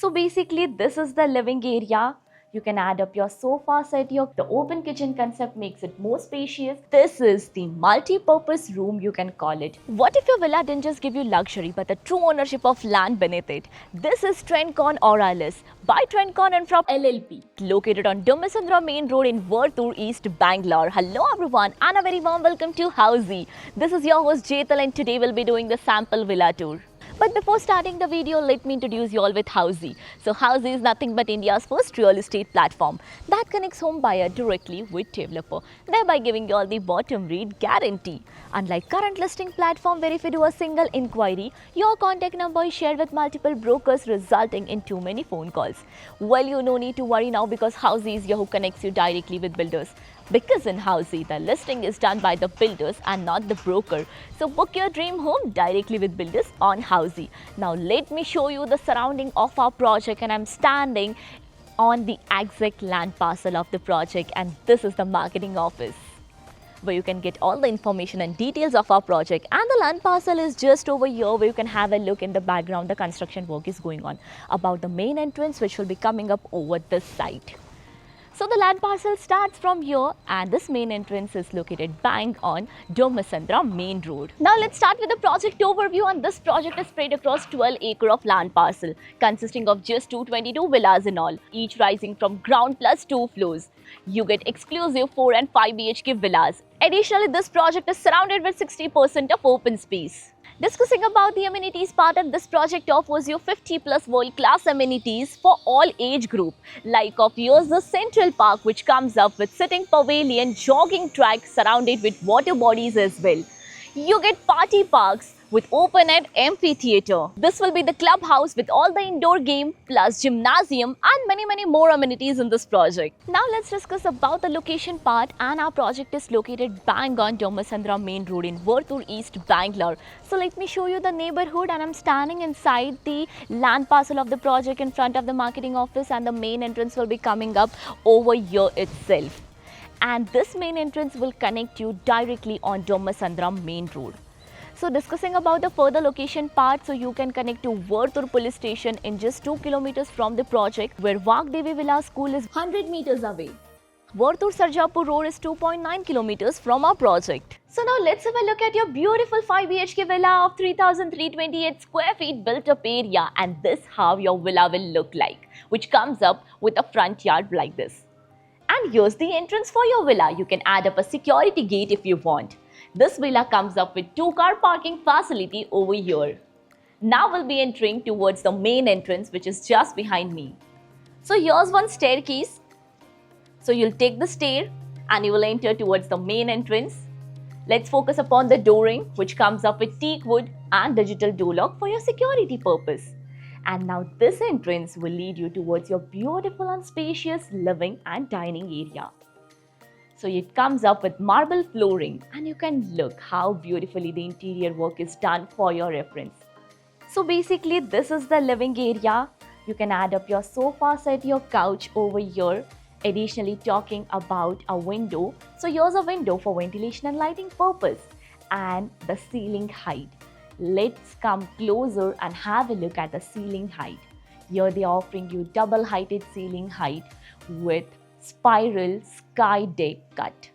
So basically, this is the living area. You can add up your sofa set. The open kitchen concept makes it more spacious. This is the multi-purpose room, you can call it. What if your villa didn't just give you luxury but the true ownership of land beneath it? This is Trencon Auralis by Trencon Infra LLP, located on Domasandra Main Road in Vertur, East Bangalore. Hello everyone and a very warm welcome to Housey. This is your host Jetal and today we'll be doing the sample villa tour. But before starting the video, let me introduce you all with Housey. So Housey is nothing but India's first real estate platform that connects home buyer directly with developer, thereby giving you all the bottom read guarantee. Unlike current listing platform where if you do a single inquiry, your contact number is shared with multiple brokers resulting in too many phone calls. Well, you no need to worry now because Housey is here who connects you directly with builders. Because in Housey, the listing is done by the builders and not the broker. So book your dream home directly with builders on Housey. Now let me show you the surrounding of our project, and I'm standing on the exact land parcel of the project, and this is the marketing office where you can get all the information and details of our project. And the land parcel is just over here where you can have a look. In the background, the construction work is going on about the main entrance which will be coming up over this side. So the land parcel starts from here and this main entrance is located bang on Domasandra Main Road. Now let's start with the project overview, and this project is spread across 12 acres of land parcel consisting of just 222 villas in all, each rising from ground plus 2 floors. You get exclusive 4 and 5 BHK villas. Additionally, this project is surrounded with 60% of open space. Discussing about the amenities part of this project offers you 50 plus world-class amenities for all age group. Like of yours, the Central Park which comes up with sitting pavilion, jogging track surrounded with water bodies as well. You get party parks with open-air amphitheatre. This will be the clubhouse with all the indoor game plus gymnasium and many more amenities in this project. Now let's discuss about the location part, and our project is located bang on Domasandra Main Road in Vertur, East Bangalore. So let me show you the neighborhood, and I'm standing inside the land parcel of the project in front of the marketing office, and the main entrance will be coming up over here itself. And this main entrance will connect you directly on Domasandra Main Road. So discussing about the further location part, so you can connect to Vertur police station in just 2 kilometers from the project, where Vagdevi Villa school is 100 meters away. Vertur Sarjapur road is 2.9 kilometers from our project. So now let's have a look at your beautiful 5 BHK villa of 3,328 square feet built up area, and this how your villa will look like, which comes up with a front yard like this. And here's the entrance for your villa. You can add up a security gate if you want. This villa comes up with 2-car parking facility over here. Now we'll be entering towards the main entrance which is just behind me. So here's one staircase. So you'll take the stair and you will enter towards the main entrance. Let's focus upon the dooring which comes up with teak wood and digital door lock for your security purpose. And now this entrance will lead you towards your beautiful and spacious living and dining area. So it comes up with marble flooring, and you can look how beautifully the interior work is done for your reference. So basically this is the living area. You can add up your sofa set, your couch over here. Additionally, talking about a window. So here's a window for ventilation and lighting purpose, and the ceiling height. Let's come closer and have a look at the ceiling height. Here they are offering you double heighted ceiling height with spiral sky deck cut.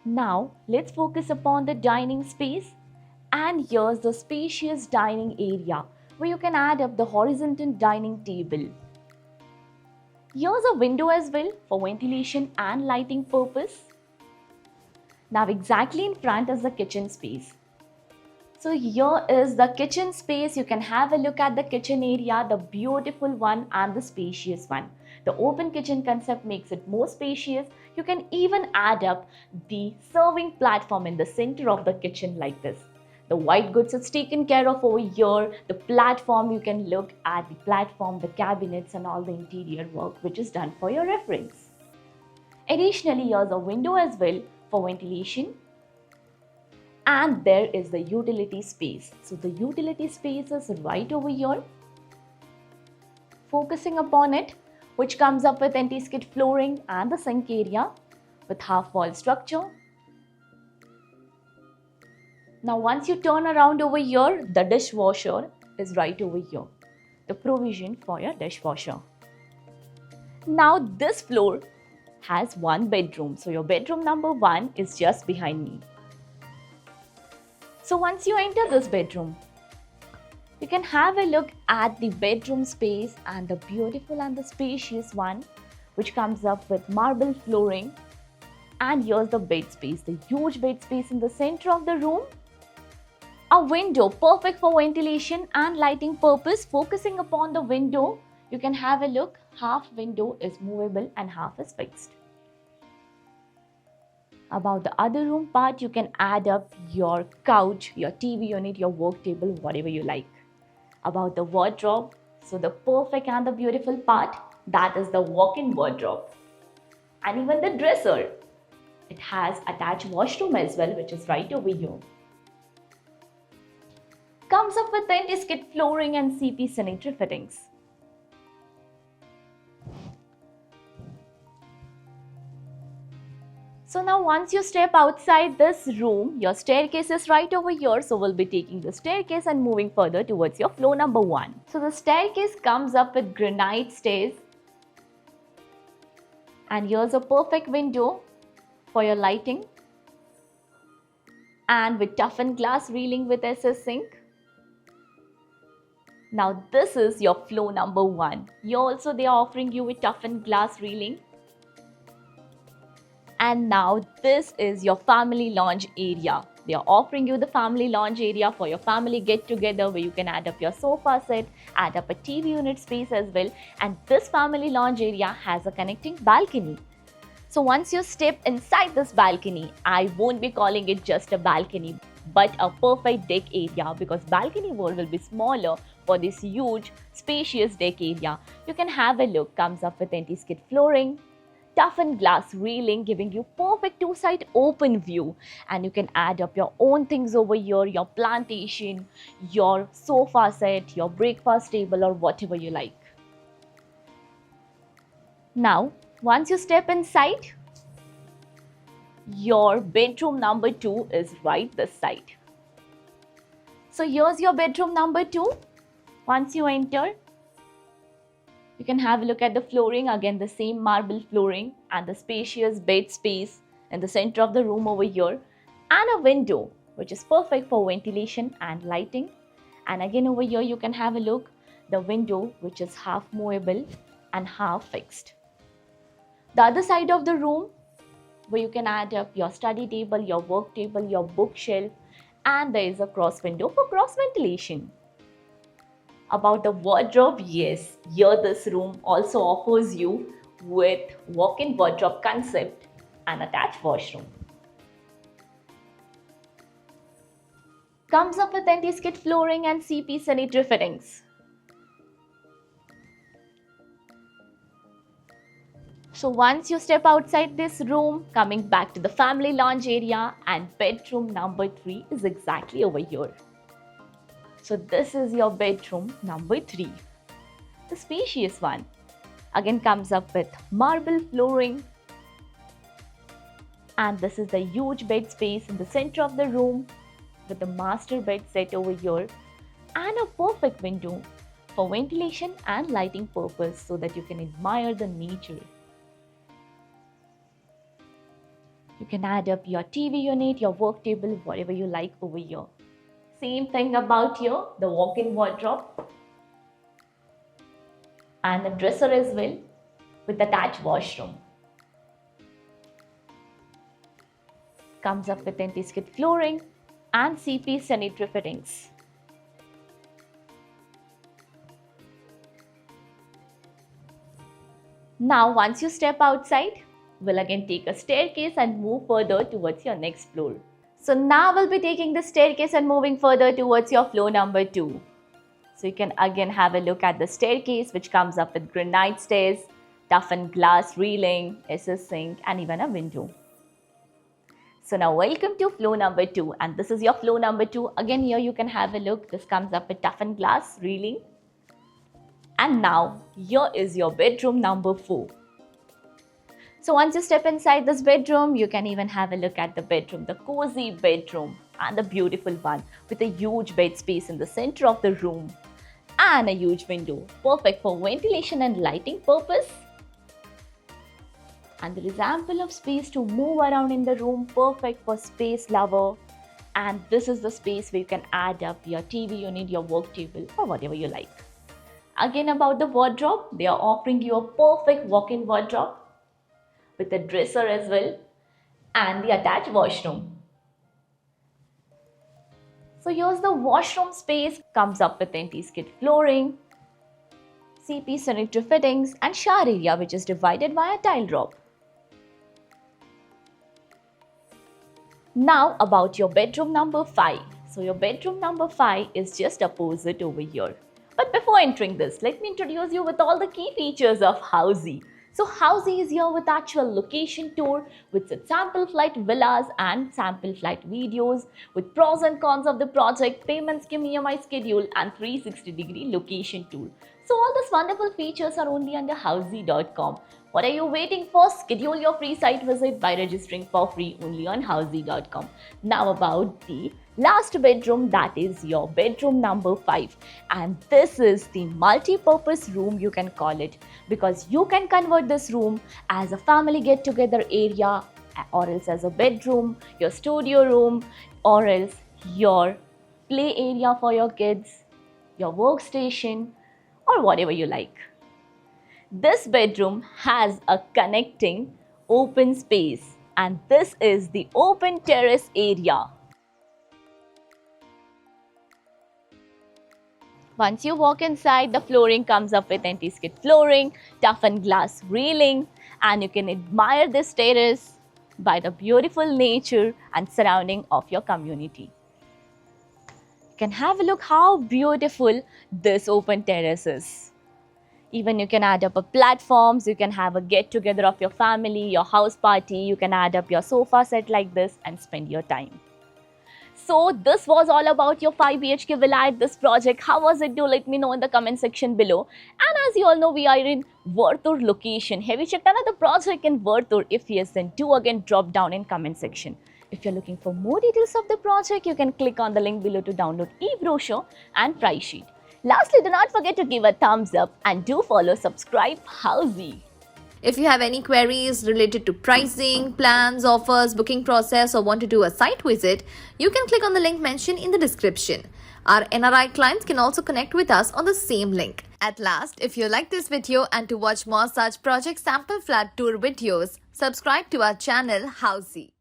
Now let's focus upon the dining space, and here's the spacious dining area where you can add up the horizontal dining table. Here's a window as well for ventilation and lighting purpose. Now exactly in front is the kitchen space. So here is the kitchen space. You can have a look at the kitchen area, the beautiful one and the spacious one. The open kitchen concept makes it more spacious. You can even add up the serving platform in the center of the kitchen like this. The white goods is taken care of over here. The platform, you can look at the platform, the cabinets and all the interior work which is done for your reference. Additionally, here's a window as well for ventilation. And there is the utility space. So the utility space is right over here. Focusing upon it, which comes up with anti-skid flooring and the sink area with half wall structure. Now once you turn around over here, the dishwasher is right over here, the provision for your dishwasher. Now this floor has one bedroom. So your bedroom number 1 is just behind me. So once you enter this bedroom, you can have a look at the bedroom space and the beautiful and the spacious one, which comes up with marble flooring. And here's the bed space, the huge bed space in the center of the room. A window perfect for ventilation and lighting purpose. Focusing upon the window, you can have a look. Half window is movable and half is fixed. About the other room part, you can add up your couch, your TV unit, your work table, whatever you like. About the wardrobe, so the perfect and the beautiful part, that is the walk-in wardrobe. And even the dresser. It has attached washroom as well, which is right over here. Comes up with anti-skid flooring and CP sanitary fittings. So now once you step outside this room, your staircase is right over here. So we'll be taking the staircase and moving further towards your floor number 1. So the staircase comes up with granite stairs. And here's a perfect window for your lighting. And with toughened glass railing with SS sink. Now this is your floor number 1. Here also they are offering you with toughened glass railing. And now this is your family lounge area. They are offering you the family lounge area for your family get together, where you can add up your sofa set, add up a TV unit space as well. And this family lounge area has a connecting balcony. So once you step inside this balcony, I won't be calling it just a balcony, but a perfect deck area, because balcony wall will be smaller for this huge spacious deck area. You can have a look. Comes up with anti-skid flooring, toughened glass railing, giving you perfect two-side open view. And you can add up your own things over here, your plantation, your sofa set, your breakfast table, or whatever you like. Now, once you step inside, your bedroom number 2 is right this side. So here's your bedroom number 2. Once you enter, you can have a look at the flooring. Again, the same marble flooring and the spacious bed space in the center of the room over here. And a window, which is perfect for ventilation and lighting. And again over here, you can have a look. The window, which is half movable and half fixed. The other side of the room, where you can add up your study table, your work table, your bookshelf. And there is a cross window for cross ventilation. About the wardrobe, yes, here this room also offers you with walk-in wardrobe concept and attached washroom. Comes up with anti-skid flooring and CP sanitary fittings. So once you step outside this room, coming back to the family lounge area, and bedroom number 3 is exactly over here. So this is your bedroom number 3, the spacious one. Again comes up with marble flooring. And this is the huge bed space in the center of the room with the master bed set over here. And a perfect window for ventilation and lighting purpose, so that you can admire the nature. You can add up your TV unit, your work table, whatever you like over here. Same thing about here, the walk-in wardrobe and the dresser as well with attached washroom. Comes up with anti-skid flooring and CP sanitary fittings. Now once you step outside, we'll again take a staircase and move further towards your next floor. So now we'll be taking the staircase and moving further towards your floor number 2. So you can again have a look at the staircase, which comes up with granite stairs, toughened glass railing, SS sink, and even a window. So now welcome to floor number 2, and this is your floor number 2. Again here you can have a look. This comes up with toughened glass railing. And now here is your bedroom number 4. So once you step inside this bedroom, you can even have a look at the bedroom, the cozy bedroom, and the beautiful one with a huge bed space in the center of the room. and a huge window, perfect for ventilation and lighting purpose. And there is ample of space to move around in the room, perfect for space lover. And this is the space where you can add up your TV unit, your work table, or whatever you like. Again, about the wardrobe, they are offering you a perfect walk-in wardrobe with a dresser as well and the attached washroom. So here's the washroom space, comes up with anti-skid flooring, CP sanitary fittings and shower area which is divided by a tile drop. Now about your bedroom number 5. So your bedroom number 5 is just opposite over here. But before entering this, let me introduce you with all the key features of Housey. So Housey is here with actual location tour, with sample flight villas and sample flight videos, with pros and cons of the project, payment scheme, EMI schedule and 360-degree location tour. So all these wonderful features are only under Housey.com. What are you waiting for? Schedule your free site visit by registering for free only on Housey.com. Now about the last bedroom, that is your bedroom number 5, and this is the multi-purpose room, you can call it, because you can convert this room as a family get-together area, or else as a bedroom, your studio room, or else your play area for your kids, your workstation, or whatever you like. This bedroom has a connecting open space, and this is the open terrace area. Once you walk inside, the flooring comes up with anti-skid flooring, toughened glass railing, and you can admire this terrace by the beautiful nature and surrounding of your community. You can have a look how beautiful this open terrace is. Even you can add up a platforms, you can have a get-together of your family, your house party, you can add up your sofa set like this and spend your time. So this was all about your 5 BHK villa at this project. How was it? Do let me know in the comment section below. And as you all know, we are in Vartur location. Have you checked out the project in Vartur? If yes, then do again drop down in comment section. If you're looking for more details of the project, you can click on the link below to download e-brochure and price sheet. Lastly, do not forget to give a thumbs up and do follow subscribe Housey. If you have any queries related to pricing, plans, offers, booking process or want to do a site visit, you can click on the link mentioned in the description. Our NRI clients can also connect with us on the same link. At last, if you like this video and to watch more such project sample flat tour videos, subscribe to our channel Housey.